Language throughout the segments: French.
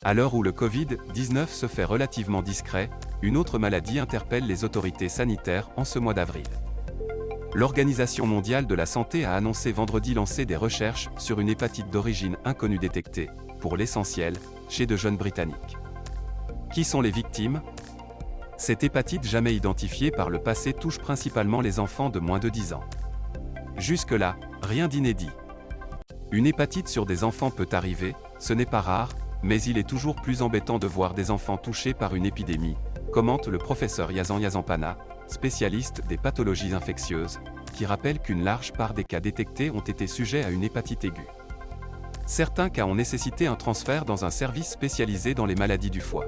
À l'heure où le Covid-19 se fait relativement discret, une autre maladie interpelle les autorités sanitaires en ce mois d'avril. L'Organisation mondiale de la santé a annoncé vendredi lancer des recherches sur une hépatite d'origine inconnue détectée, pour l'essentiel, chez de jeunes Britanniques. Qui sont les victimes ? Cette hépatite jamais identifiée par le passé touche principalement les enfants de moins de 10 ans. Jusque-là, rien d'inédit. Une hépatite sur des enfants peut arriver, ce n'est pas rare, mais il est toujours plus embêtant de voir des enfants touchés par une épidémie, commente le professeur Yazan Yazampana, spécialiste des pathologies infectieuses, qui rappelle qu'une large part des cas détectés ont été sujets à une hépatite aiguë. Certains cas ont nécessité un transfert dans un service spécialisé dans les maladies du foie.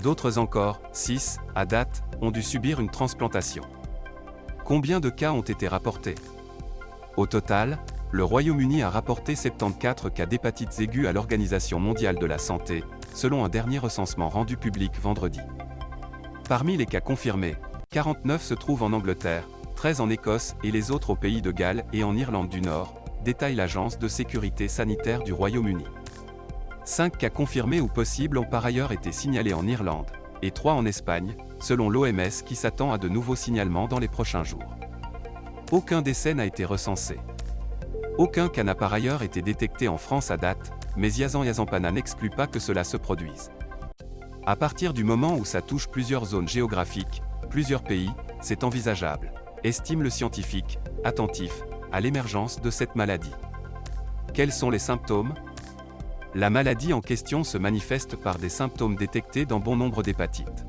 D'autres encore, 6, à date, ont dû subir une transplantation. Combien de cas ont été rapportés ? Au total, le Royaume-Uni a rapporté 74 cas d'hépatites aiguës à l'Organisation mondiale de la santé, selon un dernier recensement rendu public vendredi. Parmi les cas confirmés, 49 se trouvent en Angleterre, 13 en Écosse et les autres au pays de Galles et en Irlande du Nord, détaille l'Agence de sécurité sanitaire du Royaume-Uni. 5 cas confirmés ou possibles ont par ailleurs été signalés en Irlande, et 3 en Espagne, selon l'OMS qui s'attend à de nouveaux signalements dans les prochains jours. Aucun décès n'a été recensé. Aucun cas n'a par ailleurs été détecté en France à date, mais Yazan Yazampana n'exclut pas que cela se produise. À partir du moment où ça touche plusieurs zones géographiques, plusieurs pays, c'est envisageable, estime le scientifique, attentif à l'émergence de cette maladie. Quels sont les symptômes ? La maladie en question se manifeste par des symptômes détectés dans bon nombre d'hépatites.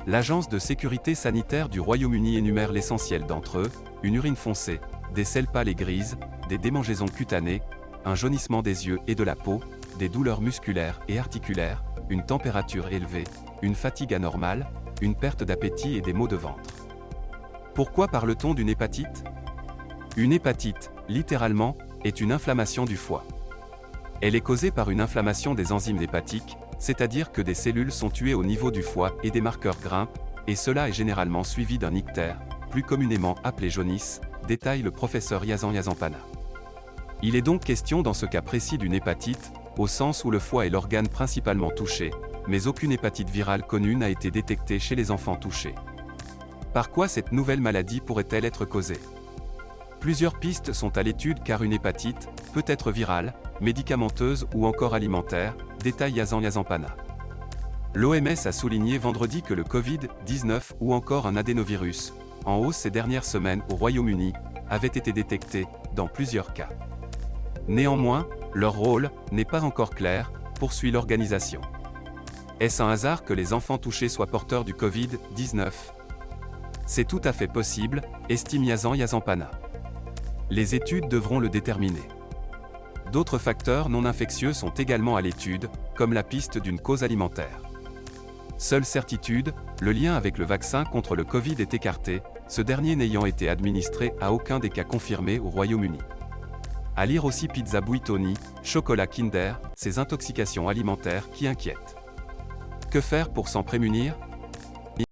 L'Agence de sécurité sanitaire du Royaume-Uni énumère l'essentiel d'entre eux: une urine foncée, des selles pâles et grises, des démangeaisons cutanées, un jaunissement des yeux et de la peau, des douleurs musculaires et articulaires, une température élevée, une fatigue anormale, une perte d'appétit et des maux de ventre. Pourquoi parle-t-on d'une hépatite ? Une hépatite, littéralement, est une inflammation du foie. Elle est causée par une inflammation des enzymes hépatiques, c'est-à-dire que des cellules sont tuées au niveau du foie et des marqueurs grimpent, et cela est généralement suivi d'un ictère, plus communément appelé jaunisse, détaille le professeur Yazan Yazampana. Il est donc question dans ce cas précis d'une hépatite, au sens où le foie est l'organe principalement touché, mais aucune hépatite virale connue n'a été détectée chez les enfants touchés. Par quoi cette nouvelle maladie pourrait-elle être causée ? Plusieurs pistes sont à l'étude car une hépatite peut être virale, médicamenteuse ou encore alimentaire, détaille Yazan Yazampana. L'OMS a souligné vendredi que le Covid-19 ou encore un adénovirus, en hausse ces dernières semaines au Royaume-Uni, avait été détecté dans plusieurs cas. Néanmoins, leur rôle n'est pas encore clair, poursuit l'organisation. Est-ce un hasard que les enfants touchés soient porteurs du Covid-19 ? C'est tout à fait possible, estime Yazan Yazampana. Les études devront le déterminer. D'autres facteurs non infectieux sont également à l'étude, comme la piste d'une cause alimentaire. Seule certitude, le lien avec le vaccin contre le Covid est écarté, ce dernier n'ayant été administré à aucun des cas confirmés au Royaume-Uni. À lire aussi pizza Buitoni, chocolat Kinder, ces intoxications alimentaires qui inquiètent. Que faire pour s'en prémunir ?